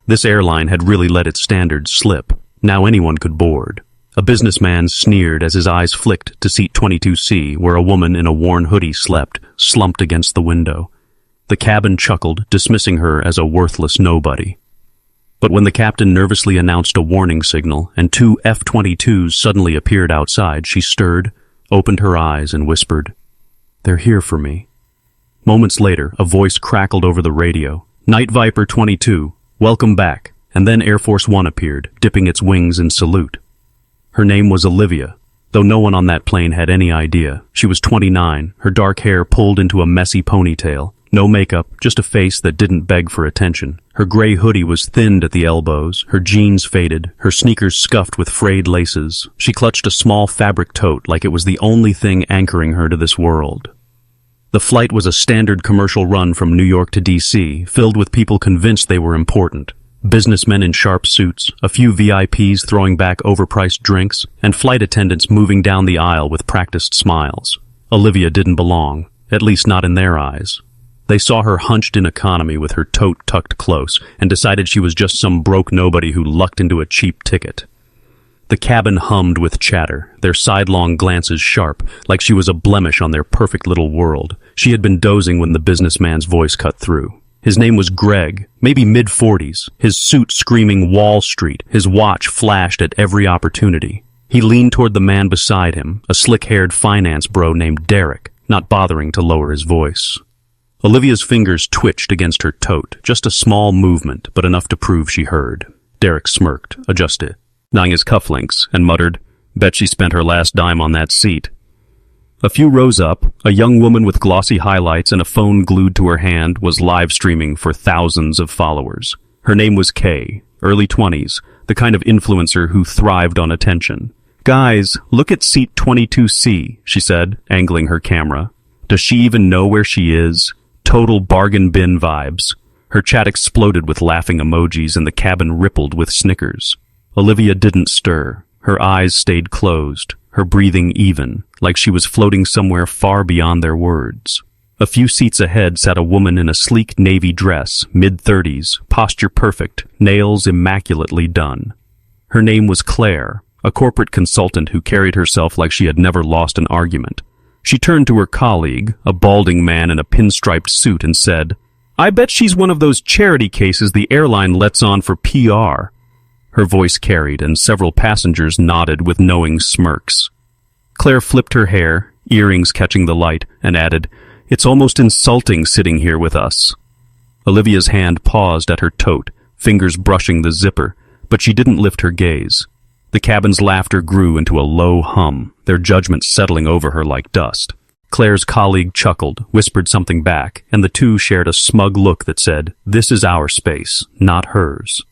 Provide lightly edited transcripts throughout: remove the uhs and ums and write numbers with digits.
This airline had really let its standards slip. Now anyone could board. A businessman sneered as his eyes flicked to seat 22C, where a woman in a worn hoodie slept, slumped against the window. The cabin chuckled, dismissing her as a worthless nobody. But when the captain nervously announced a warning signal and two F-22s suddenly appeared outside, she stirred, opened her eyes, and whispered, "They're here for me." Moments later, a voice crackled over the radio. "Night Viper 22, welcome back." And then Air Force One appeared, dipping its wings in salute. Her name was Olivia, though no one on that plane had any idea. She was 29, her dark hair pulled into a messy ponytail. No makeup, just a face that didn't beg for attention. Her gray hoodie was thinned at the elbows, her jeans faded, her sneakers scuffed with frayed laces. She clutched a small fabric tote like it was the only thing anchoring her to this world. The flight was a standard commercial run from New York to D.C., filled with people convinced they were important. Businessmen in sharp suits, a few VIPs throwing back overpriced drinks, and flight attendants moving down the aisle with practiced smiles. Olivia didn't belong, at least not in their eyes. They saw her hunched in economy with her tote tucked close and decided she was just some broke nobody who lucked into a cheap ticket. The cabin hummed with chatter, their sidelong glances sharp, like she was a blemish on their perfect little world. She had been dozing when the businessman's voice cut through. His name was Greg, maybe mid-40s, his suit screaming Wall Street, his watch flashed at every opportunity. He leaned toward the man beside him, a slick-haired finance bro named Derek, not bothering to lower his voice. Olivia's fingers twitched against her tote, just a small movement, but enough to prove she heard. Derek smirked, adjusted, his cufflinks, and muttered, "Bet she spent her last dime on that seat." A few rows up, a young woman with glossy highlights and a phone glued to her hand was live streaming for thousands of followers. Her name was Kay, early 20s, the kind of influencer who thrived on attention. "Guys, look at seat 22C, she said, angling her camera. "Does she even know where she is? Total bargain bin vibes." Her chat exploded with laughing emojis and the cabin rippled with snickers. Olivia didn't stir. Her eyes stayed closed, her breathing even, like she was floating somewhere far beyond their words. A few seats ahead sat a woman in a sleek navy dress, mid-30s, posture perfect, nails immaculately done. Her name was Claire, a corporate consultant who carried herself like she had never lost an argument. She turned to her colleague, a balding man in a pinstriped suit, and said, "I bet she's one of those charity cases the airline lets on for PR." Her voice carried, and several passengers nodded with knowing smirks. Claire flipped her hair, earrings catching the light, and added, "It's almost insulting sitting here with us." Olivia's hand paused at her tote, fingers brushing the zipper, but she didn't lift her gaze. The cabin's laughter grew into a low hum, their judgment settling over her like dust. Claire's colleague chuckled, whispered something back, and the two shared a smug look that said, "This is our space, not hers."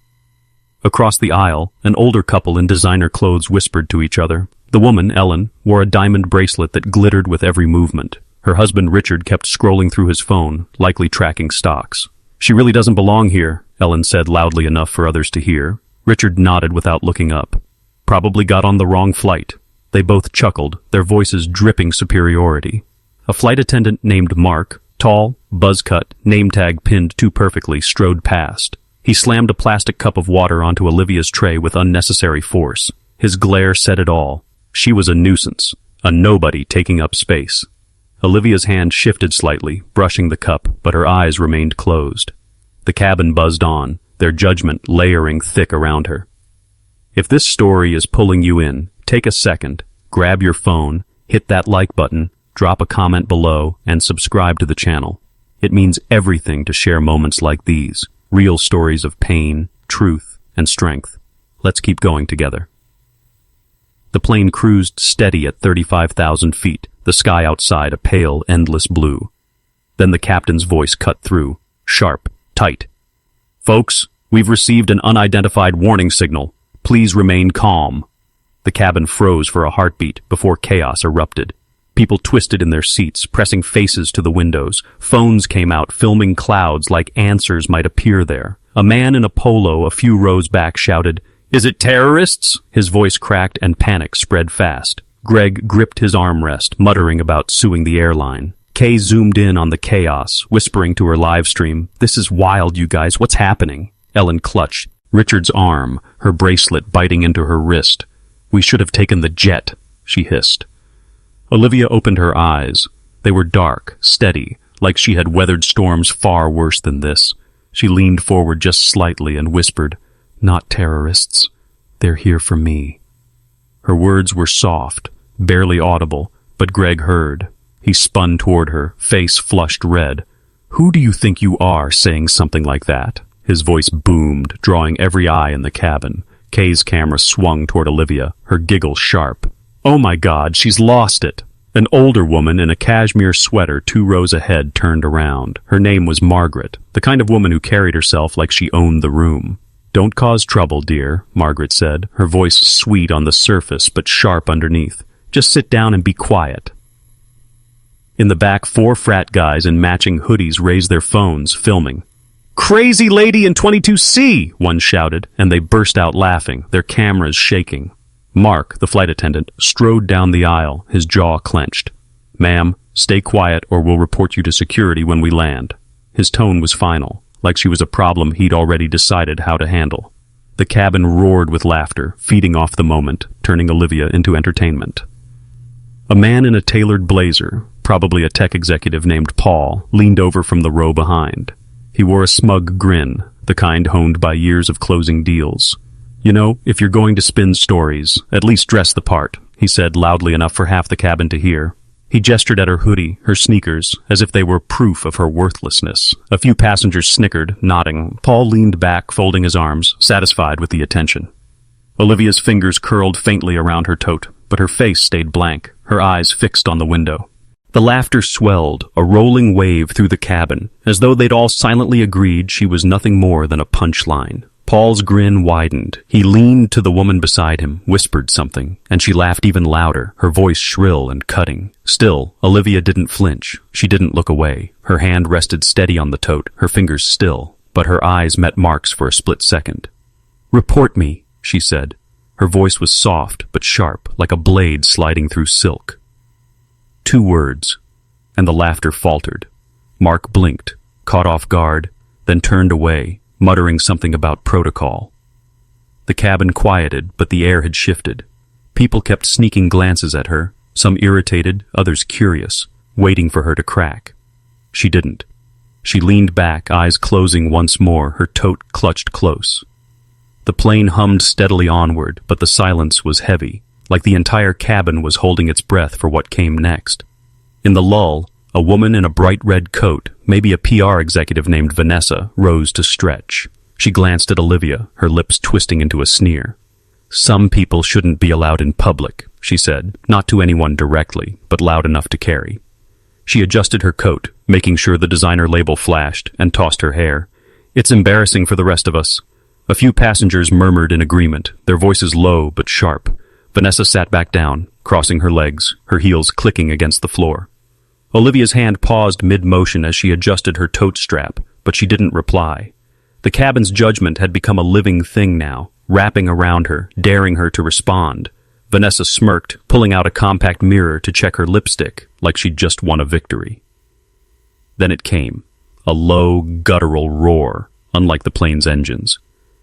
Across the aisle, an older couple in designer clothes whispered to each other. The woman, Ellen, wore a diamond bracelet that glittered with every movement. Her husband, Richard, kept scrolling through his phone, likely tracking stocks. "She really doesn't belong here," Ellen said loudly enough for others to hear. Richard nodded without looking up. "Probably got on the wrong flight." They both chuckled, their voices dripping superiority. A flight attendant named Mark, tall, buzz-cut, name tag pinned too perfectly, strode past. He slammed a plastic cup of water onto Olivia's tray with unnecessary force. His glare said it all. She was a nuisance, a nobody taking up space. Olivia's hand shifted slightly, brushing the cup, but her eyes remained closed. The cabin buzzed on, their judgment layering thick around her. If this story is pulling you in, take a second, grab your phone, hit that like button, drop a comment below, and subscribe to the channel. It means everything to share moments like these, real stories of pain, truth, and strength. Let's keep going together. The plane cruised steady at 35,000 feet, the sky outside a pale, endless blue. Then the captain's voice cut through, sharp, tight. "Folks, we've received an unidentified warning signal. Please remain calm." The cabin froze for a heartbeat before chaos erupted. People twisted in their seats, pressing faces to the windows. Phones came out, filming clouds like answers might appear there. A man in a polo a few rows back shouted, "Is it terrorists?" His voice cracked and panic spread fast. Greg gripped his armrest, muttering about suing the airline. Kay zoomed in on the chaos, whispering to her live stream, "This is wild, you guys. What's happening?" Ellen clutched Richard's arm, her bracelet biting into her wrist. "We should have taken the jet," she hissed. Olivia opened her eyes. They were dark, steady, like she had weathered storms far worse than this. She leaned forward just slightly and whispered, "Not terrorists. They're here for me." Her words were soft, barely audible, but Greg heard. He spun toward her, face flushed red. "Who do you think you are, saying something like that?" His voice boomed, drawing every eye in the cabin. Kay's camera swung toward Olivia, her giggle sharp. "Oh my God, she's lost it!" An older woman in a cashmere sweater 2 rows ahead turned around. Her name was Margaret, the kind of woman who carried herself like she owned the room. "Don't cause trouble, dear," Margaret said, her voice sweet on the surface but sharp underneath. "Just sit down and be quiet." In the back, 4 frat guys in matching hoodies raised their phones, filming. "Crazy lady in 22C!" one shouted, and they burst out laughing, their cameras shaking. Mark, the flight attendant, strode down the aisle, his jaw clenched. "Ma'am, stay quiet or we'll report you to security when we land." His tone was final, like she was a problem he'd already decided how to handle. The cabin roared with laughter, feeding off the moment, turning Olivia into entertainment. A man in a tailored blazer, probably a tech executive named Paul, leaned over from the row behind. He wore a smug grin, the kind honed by years of closing deals. "You know, if you're going to spin stories, at least dress the part," he said loudly enough for half the cabin to hear. He gestured at her hoodie, her sneakers, as if they were proof of her worthlessness. A few passengers snickered, nodding. Paul leaned back, folding his arms, satisfied with the attention. Olivia's fingers curled faintly around her tote, but her face stayed blank, her eyes fixed on the window. The laughter swelled, a rolling wave through the cabin, as though they'd all silently agreed she was nothing more than a punchline. Paul's grin widened. He leaned to the woman beside him, whispered something, and she laughed even louder, her voice shrill and cutting. Still, Olivia didn't flinch. She didn't look away. Her hand rested steady on the tote, her fingers still, but her eyes met Mark's for a split second. "Report me," she said. Her voice was soft but sharp, like a blade sliding through silk. 2 words, and the laughter faltered. Mark blinked, caught off guard, then turned away, muttering something about protocol. The cabin quieted, but the air had shifted. People kept sneaking glances at her, some irritated, others curious, waiting for her to crack. She didn't. She leaned back, eyes closing once more, her tote clutched close. The plane hummed steadily onward, but the silence was heavy, like the entire cabin was holding its breath for what came next. In the lull, a woman in a bright red coat, maybe a PR executive named Vanessa, rose to stretch. She glanced at Olivia, her lips twisting into a sneer. "Some people shouldn't be allowed in public," she said, not to anyone directly, but loud enough to carry. She adjusted her coat, making sure the designer label flashed, and tossed her hair. "It's embarrassing for the rest of us." A few passengers murmured in agreement, their voices low but sharp. Vanessa sat back down, crossing her legs, her heels clicking against the floor. Olivia's hand paused mid-motion as she adjusted her tote strap, but she didn't reply. The cabin's judgment had become a living thing now, wrapping around her, daring her to respond. Vanessa smirked, pulling out a compact mirror to check her lipstick, like she'd just won a victory. Then it came, a low, guttural roar, unlike the plane's engines.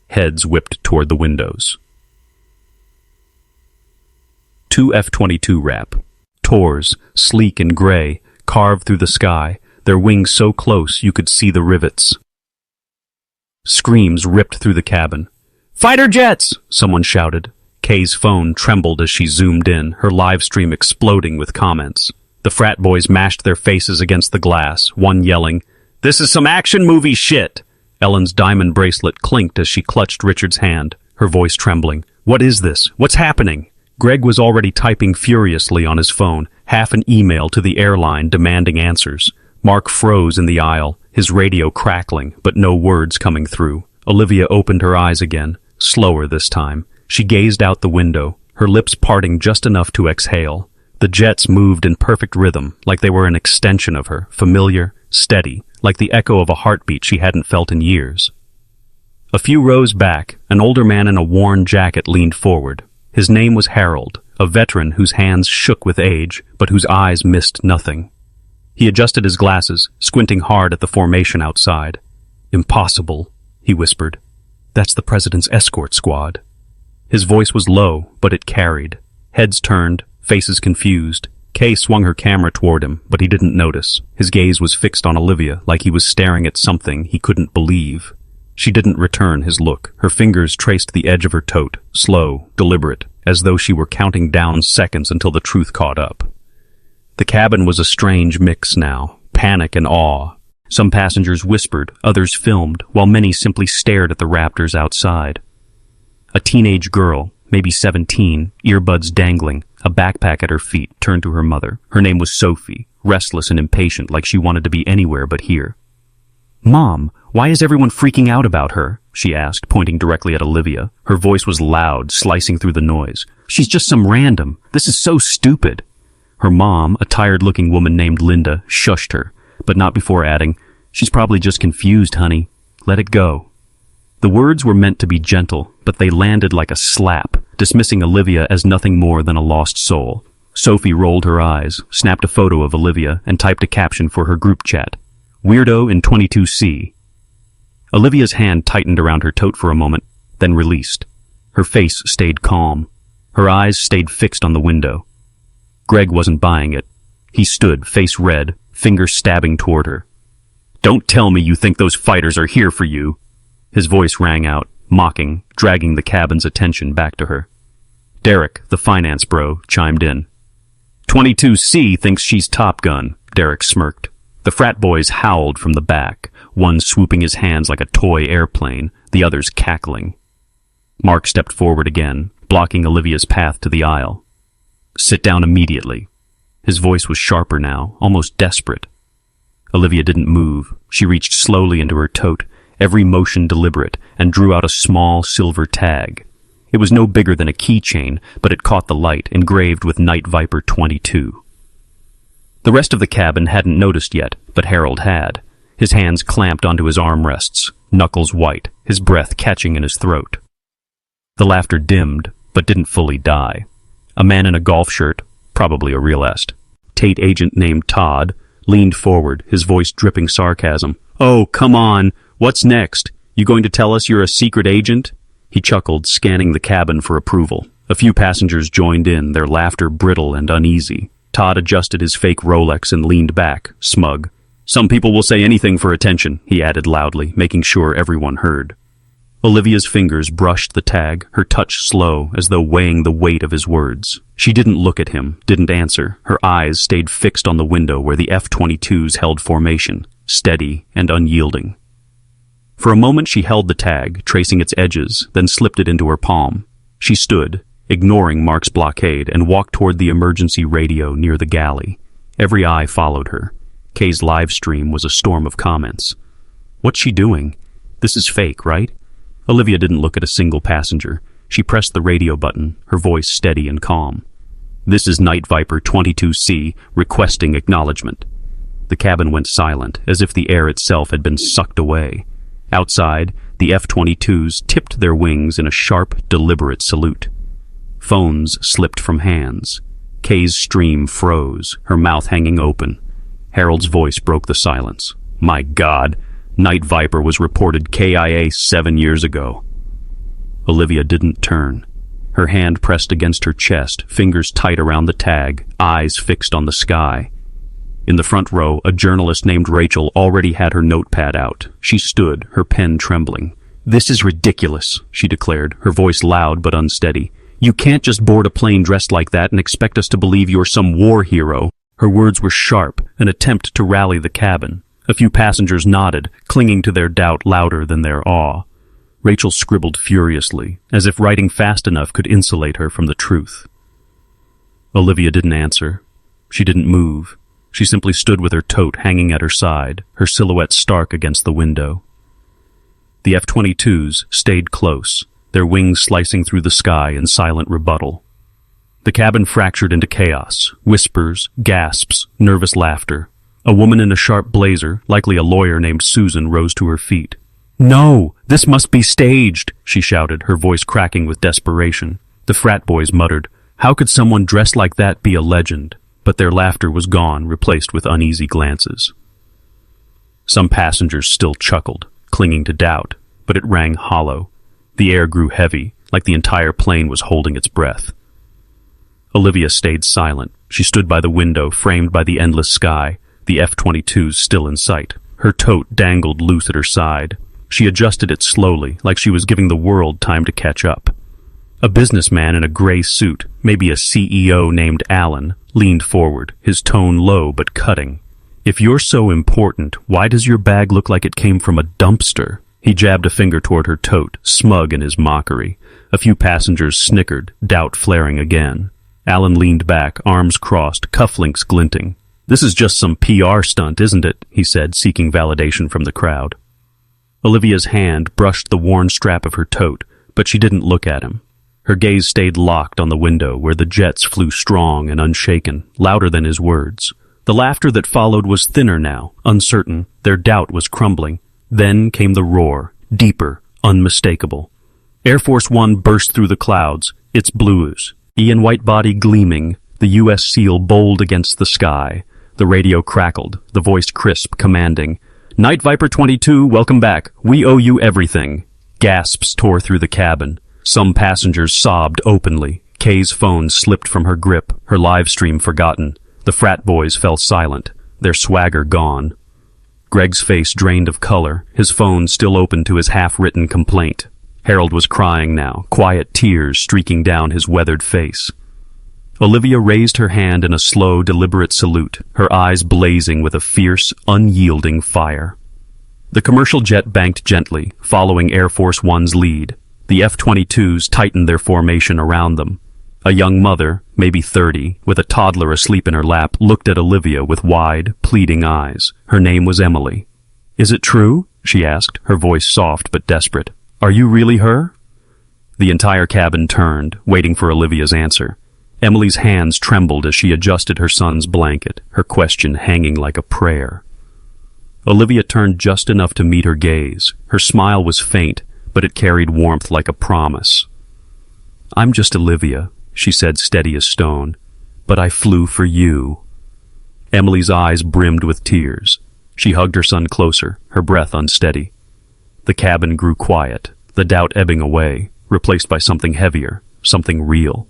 Heads whipped toward the windows. 2 F-22 wrap. Tors, sleek and gray, carved through the sky, their wings so close you could see the rivets. Screams ripped through the cabin. "Fighter jets!" someone shouted. Kay's phone trembled as she zoomed in, her live stream exploding with comments. The frat boys mashed their faces against the glass, one yelling, "This is some action movie shit!" Ellen's diamond bracelet clinked as she clutched Richard's hand, her voice trembling. "What is this? What's happening?" Greg was already typing furiously on his phone, half an email to the airline demanding answers. Mark froze in the aisle, his radio crackling, but no words coming through. Olivia opened her eyes again, slower this time. She gazed out the window, her lips parting just enough to exhale. The jets moved in perfect rhythm, like they were an extension of her, familiar, steady, like the echo of a heartbeat she hadn't felt in years. A few rows back, an older man in a worn jacket leaned forward. His name was Harold, a veteran whose hands shook with age, but whose eyes missed nothing. He adjusted his glasses, squinting hard at the formation outside. "Impossible," he whispered. That's the president's escort squad. His voice was low, but it carried. Heads turned, faces confused. Kay swung her camera toward him, but he didn't notice. His gaze was fixed on Olivia, like he was staring at something he couldn't believe. She didn't return his look. Her fingers traced the edge of her tote, slow, deliberate, as though she were counting down seconds until the truth caught up. The cabin was a strange mix now, panic and awe. Some passengers whispered, others filmed, while many simply stared at the raptors outside. A teenage girl, maybe 17, earbuds dangling, a backpack at her feet, turned to her mother. Her name was Sophie, restless and impatient, like she wanted to be anywhere but here. "Mom, why is everyone freaking out about her?" she asked, pointing directly at Olivia. Her voice was loud, slicing through the noise. "She's just some random. This is so stupid." Her mom, a tired-looking woman named Linda, shushed her, but not before adding, "She's probably just confused, honey. Let it go." The words were meant to be gentle, but they landed like a slap, dismissing Olivia as nothing more than a lost soul. Sophie rolled her eyes, snapped a photo of Olivia, and typed a caption for her group chat. "Weirdo in 22C. Olivia's hand tightened around her tote for a moment, then released. Her face stayed calm. Her eyes stayed fixed on the window. Greg wasn't buying it. He stood, face red, fingers stabbing toward her. "Don't tell me you think those fighters are here for you." His voice rang out, mocking, dragging the cabin's attention back to her. Derek, the finance bro, chimed in. 22C thinks she's Top Gun, Derek smirked. The frat boys howled from the back, one swooping his hands like a toy airplane, the others cackling. Mark stepped forward again, blocking Olivia's path to the aisle. "Sit down immediately." His voice was sharper now, almost desperate. Olivia didn't move. She reached slowly into her tote, every motion deliberate, and drew out a small silver tag. It was no bigger than a keychain, but it caught the light, engraved with Night Viper 22. The rest of the cabin hadn't noticed yet, but Harold had. His hands clamped onto his armrests, knuckles white, his breath catching in his throat. The laughter dimmed, but didn't fully die. A man in a golf shirt, probably a real est, Tate agent named Todd, leaned forward, his voice dripping sarcasm. "Oh, come on. What's next? You going to tell us you're a secret agent?" He chuckled, scanning the cabin for approval. A few passengers joined in, their laughter brittle and uneasy. Todd adjusted his fake Rolex and leaned back, smug. "Some people will say anything for attention," he added loudly, making sure everyone heard. Olivia's fingers brushed the tag, her touch slow, as though weighing the weight of his words. She didn't look at him, didn't answer. Her eyes stayed fixed on the window where the F-22s held formation, steady and unyielding. For a moment she held the tag, tracing its edges, then slipped it into her palm. She stood, ignoring Mark's blockade, and walked toward the emergency radio near the galley. Every eye followed her. Kay's live stream was a storm of comments. "What's she doing? This is fake, right?" Olivia didn't look at a single passenger. She pressed the radio button, her voice steady and calm. "This is Night Viper 22C, requesting acknowledgement." The cabin went silent, as if the air itself had been sucked away. Outside, the F-22s tipped their wings in a sharp, deliberate salute. Phones slipped from hands. Kay's stream froze, her mouth hanging open. Harold's voice broke the silence. "My God, Night Viper was reported KIA 7 years ago." Olivia didn't turn. Her hand pressed against her chest, fingers tight around the tag, eyes fixed on the sky. In the front row, a journalist named Rachel already had her notepad out. She stood, her pen trembling. "This is ridiculous," she declared, her voice loud but unsteady. "You can't just board a plane dressed like that and expect us to believe you're some war hero." Her words were sharp, an attempt to rally the cabin. A few passengers nodded, clinging to their doubt louder than their awe. Rachel scribbled furiously, as if writing fast enough could insulate her from the truth. Olivia didn't answer. She didn't move. She simply stood with her tote hanging at her side, her silhouette stark against the window. The F-22s stayed close, their wings slicing through the sky in silent rebuttal. The cabin fractured into chaos, whispers, gasps, nervous laughter. A woman in a sharp blazer, likely a lawyer named Susan, rose to her feet. "No, this must be staged," she shouted, her voice cracking with desperation. The frat boys muttered, "How could someone dressed like that be a legend?" But their laughter was gone, replaced with uneasy glances. Some passengers still chuckled, clinging to doubt, but it rang hollow. The air grew heavy, like the entire plane was holding its breath. Olivia stayed silent. She stood by the window, framed by the endless sky, the F-22s still in sight. Her tote dangled loose at her side. She adjusted it slowly, like she was giving the world time to catch up. A businessman in a gray suit, maybe a CEO named Alan, leaned forward, his tone low but cutting. "If you're so important, why does your bag look like it came from a dumpster?" He jabbed a finger toward her tote, smug in his mockery. A few passengers snickered, doubt flaring again. Alan leaned back, arms crossed, cufflinks glinting. "This is just some PR stunt, isn't it?" he said, seeking validation from the crowd. Olivia's hand brushed the worn strap of her tote, but she didn't look at him. Her gaze stayed locked on the window, where the jets flew strong and unshaken, louder than his words. The laughter that followed was thinner now, uncertain. Their doubt was crumbling. Then came the roar, deeper, unmistakable. Air Force One burst through the clouds, its blues. Ian white body gleaming, the U.S. seal bold against the sky. The radio crackled, the voice crisp, commanding. "Night Viper 22, welcome back. We owe you everything." Gasps tore through the cabin. Some passengers sobbed openly. Kay's phone slipped from her grip, her live stream forgotten. The frat boys fell silent, their swagger gone. Greg's face drained of color, his phone still open to his half-written complaint. Harold was crying now, quiet tears streaking down his weathered face. Olivia raised her hand in a slow, deliberate salute, her eyes blazing with a fierce, unyielding fire. The commercial jet banked gently, following Air Force One's lead. The F-22s tightened their formation around them. A young mother, maybe 30, with a toddler asleep in her lap, looked at Olivia with wide, pleading eyes. Her name was Emily. "Is it true?" she asked, her voice soft but desperate. "Are you really her?" The entire cabin turned, waiting for Olivia's answer. Emily's hands trembled as she adjusted her son's blanket, her question hanging like a prayer. Olivia turned just enough to meet her gaze. Her smile was faint, but it carried warmth like a promise. "I'm just Olivia," she said, steady as stone, "but I flew for you." Emily's eyes brimmed with tears. She hugged her son closer, her breath unsteady. The cabin grew quiet, the doubt ebbing away, replaced by something heavier, something real.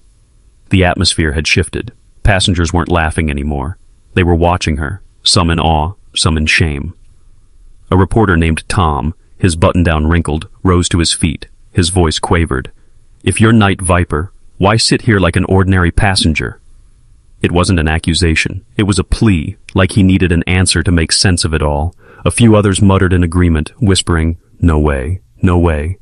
The atmosphere had shifted. Passengers weren't laughing anymore. They were watching her, some in awe, some in shame. A reporter named Tom, his button-down wrinkled, rose to his feet. His voice quavered. "If you're Night Viper, why sit here like an ordinary passenger?" It wasn't an accusation. It was a plea, like he needed an answer to make sense of it all. A few others muttered in agreement, whispering, "No way, no way."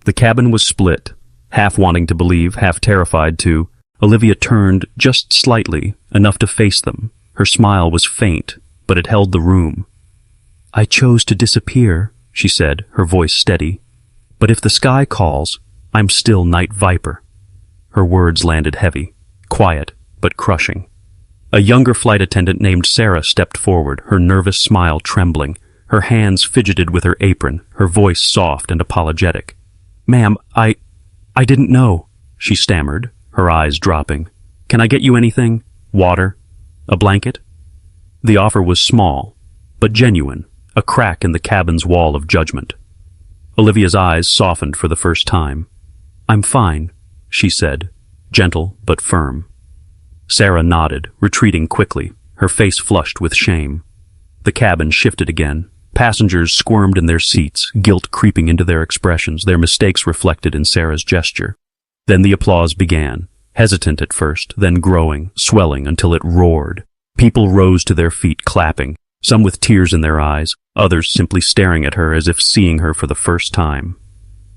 The cabin was split, half wanting to believe, half terrified to. Olivia turned just slightly, enough to face them. Her smile was faint, but it held the room. "I chose to disappear," she said, her voice steady. "But if the sky calls, I'm still Night Viper." Her words landed heavy, quiet, but crushing. A younger flight attendant named Sarah stepped forward, her nervous smile trembling. Her hands fidgeted with her apron, her voice soft and apologetic. "Ma'am, I didn't know," she stammered, her eyes dropping. "Can I get you anything? Water? A blanket?" The offer was small, but genuine, a crack in the cabin's wall of judgment. Olivia's eyes softened for the first time. "I'm fine," she said, gentle but firm. Sarah nodded, retreating quickly, her face flushed with shame. The cabin shifted again. Passengers squirmed in their seats, guilt creeping into their expressions, their mistakes reflected in Sarah's gesture. Then the applause began, hesitant at first, then growing, swelling until it roared. People rose to their feet, clapping, some with tears in their eyes, others simply staring at her as if seeing her for the first time.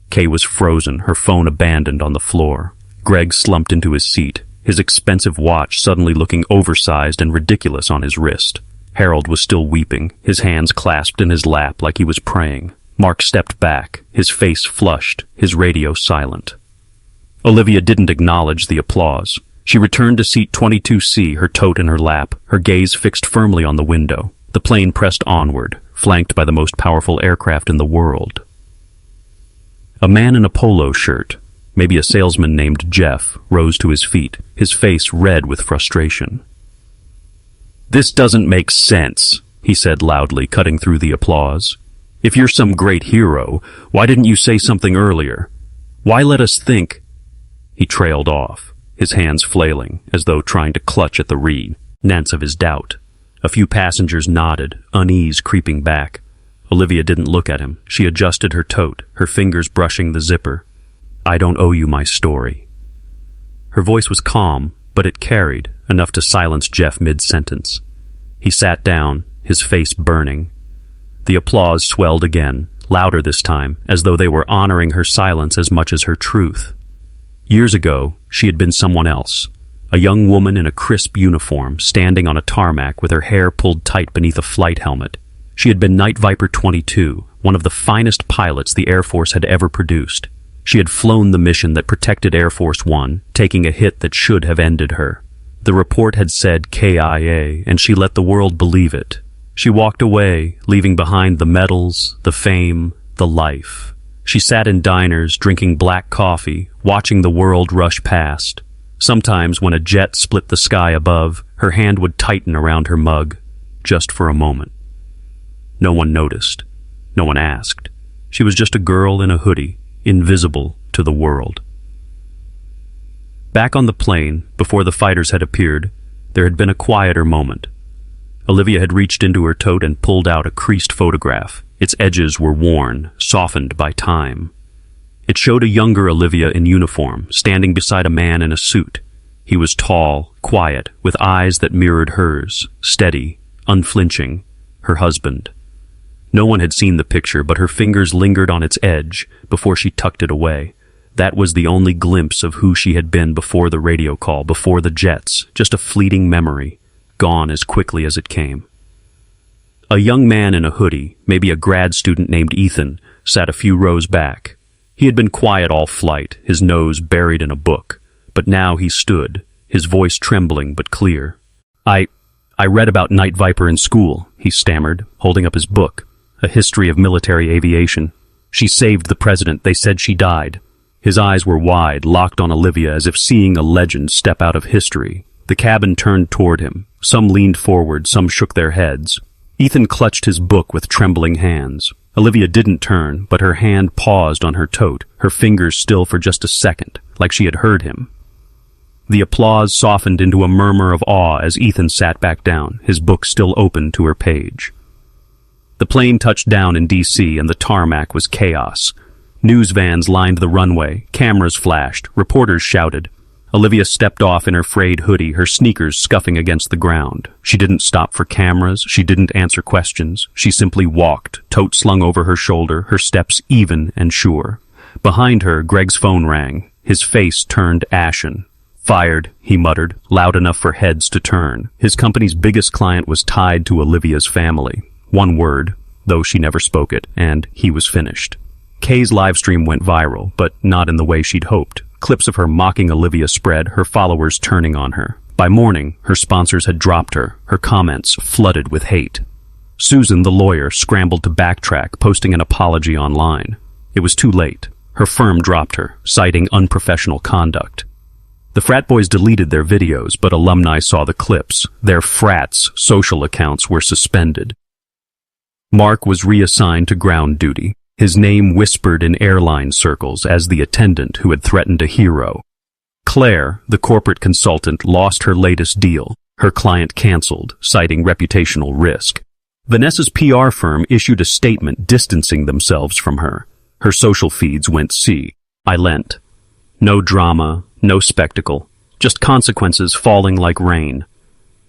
Kay was frozen, her phone abandoned on the floor. Greg slumped into his seat, his expensive watch suddenly looking oversized and ridiculous on his wrist. Harold was still weeping, his hands clasped in his lap like he was praying. Mark stepped back, his face flushed, his radio silent. Olivia didn't acknowledge the applause. She returned to seat 22C, her tote in her lap, her gaze fixed firmly on the window. The plane pressed onward, flanked by the most powerful aircraft in the world. A man in a polo shirt, maybe a salesman named Jeff, rose to his feet, his face red with frustration. "This doesn't make sense," he said loudly, cutting through the applause. "If you're some great hero, why didn't you say something earlier? Why let us think? He trailed off, his hands flailing, as though trying to clutch at the remnants of his doubt. A few passengers nodded, unease creeping back. Olivia didn't look at him. She adjusted her tote, her fingers brushing the zipper. I don't owe you my story. Her voice was calm, but it carried, enough to silence Jeff mid-sentence. He sat down, his face burning. The applause swelled again, louder this time, as though they were honoring her silence as much as her truth. Years ago, she had been someone else, a young woman in a crisp uniform, standing on a tarmac with her hair pulled tight beneath a flight helmet. She had been Night Viper 22, one of the finest pilots the Air Force had ever produced. She had flown the mission that protected Air Force One, taking a hit that should have ended her. The report had said KIA, and she let the world believe it. She walked away, leaving behind the medals, the fame, the life. She sat in diners, drinking black coffee, watching the world rush past. Sometimes, when a jet split the sky above, her hand would tighten around her mug, just for a moment. No one noticed. No one asked. She was just a girl in a hoodie, invisible to the world. Back on the plane, before the fighters had appeared, there had been a quieter moment. Olivia had reached into her tote and pulled out a creased photograph. Its edges were worn, softened by time. It showed a younger Olivia in uniform, standing beside a man in a suit. He was tall, quiet, with eyes that mirrored hers, steady, unflinching, her husband. No one had seen the picture, but her fingers lingered on its edge before she tucked it away. That was the only glimpse of who she had been before the radio call, before the jets, just a fleeting memory, gone as quickly as it came. A young man in a hoodie, maybe a grad student named Ethan, sat a few rows back. He had been quiet all flight, his nose buried in a book, but now he stood, his voice trembling but clear. I read about Night Viper in school, he stammered, holding up his book, A History of Military Aviation. She saved the president. They said she died. His eyes were wide, locked on Olivia, as if seeing a legend step out of history. The cabin turned toward him. Some leaned forward, some shook their heads. Ethan clutched his book with trembling hands. Olivia didn't turn, but her hand paused on her tote, her fingers still for just a second, like she had heard him. The applause softened into a murmur of awe as Ethan sat back down, his book still open to her page. The plane touched down in D.C., and the tarmac was chaos. News vans lined the runway, cameras flashed, reporters shouted. Olivia stepped off in her frayed hoodie, her sneakers scuffing against the ground. She didn't stop for cameras, she didn't answer questions. She simply walked, tote slung over her shoulder, her steps even and sure. Behind her, Greg's phone rang. His face turned ashen. Fired, he muttered, loud enough for heads to turn. His company's biggest client was tied to Olivia's family. One word, though she never spoke it, and he was finished. Kay's livestream went viral, but not in the way she'd hoped. Clips of her mocking Olivia spread, her followers turning on her. By morning, her sponsors had dropped her, her comments flooded with hate. Susan, the lawyer, scrambled to backtrack, posting an apology online. It was too late. Her firm dropped her, citing unprofessional conduct. The frat boys deleted their videos, but alumni saw the clips. Their frats' social accounts were suspended. Mark was reassigned to ground duty, his name whispered in airline circles as the attendant who had threatened a hero. Claire, the corporate consultant, lost her latest deal. Her client canceled, citing reputational risk. Vanessa's PR firm issued a statement distancing themselves from her. Her social feeds went silent. No drama, no spectacle, just consequences falling like rain.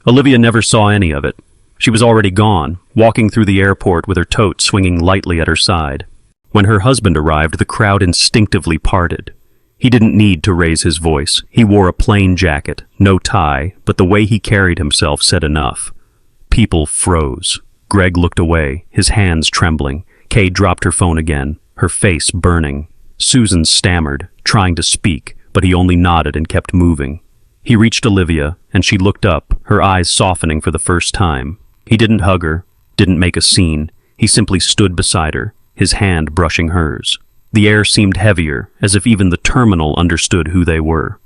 Olivia never saw any of it. She was already gone, walking through the airport with her tote swinging lightly at her side. When her husband arrived, the crowd instinctively parted. He didn't need to raise his voice. He wore a plain jacket, no tie, but the way he carried himself said enough. People froze. Greg looked away, his hands trembling. Kay dropped her phone again, her face burning. Susan stammered, trying to speak, but he only nodded and kept moving. He reached Olivia, and she looked up, her eyes softening for the first time. He didn't hug her, didn't make a scene. He simply stood beside her, his hand brushing hers. The air seemed heavier, as if even the terminal understood who they were.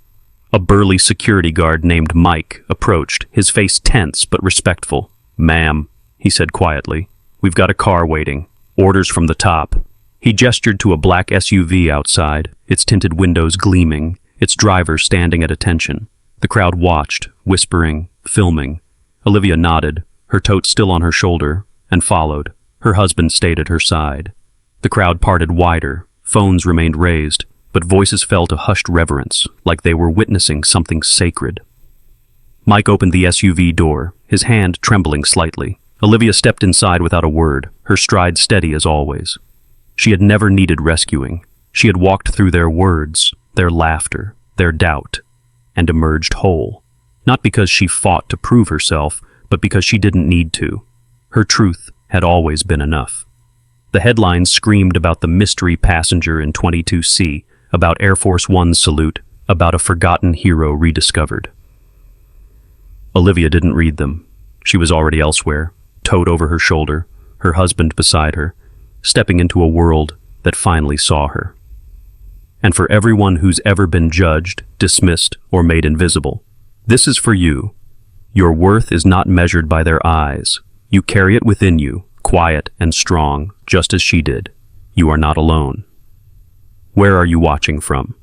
A burly security guard named Mike approached, his face tense but respectful. "Ma'am," he said quietly, "we've got a car waiting. Orders from the top." He gestured to a black SUV outside, its tinted windows gleaming, its driver standing at attention. The crowd watched, whispering, filming. Olivia nodded, her tote still on her shoulder, and followed. Her husband stayed at her side. The crowd parted wider, phones remained raised, but voices fell to hushed reverence, like they were witnessing something sacred. Mike opened the SUV door, his hand trembling slightly. Olivia stepped inside without a word, her stride steady as always. She had never needed rescuing. She had walked through their words, their laughter, their doubt, and emerged whole. Not because she fought to prove herself, but because she didn't need to. Her truth had always been enough. The headlines screamed about the mystery passenger in 22C, about Air Force One's salute, about a forgotten hero rediscovered. Olivia didn't read them. She was already elsewhere, tote over her shoulder, her husband beside her, stepping into a world that finally saw her. And for everyone who's ever been judged, dismissed, or made invisible, this is for you. Your worth is not measured by their eyes. You carry it within you, quiet and strong, just as she did. You are not alone. Where are you watching from?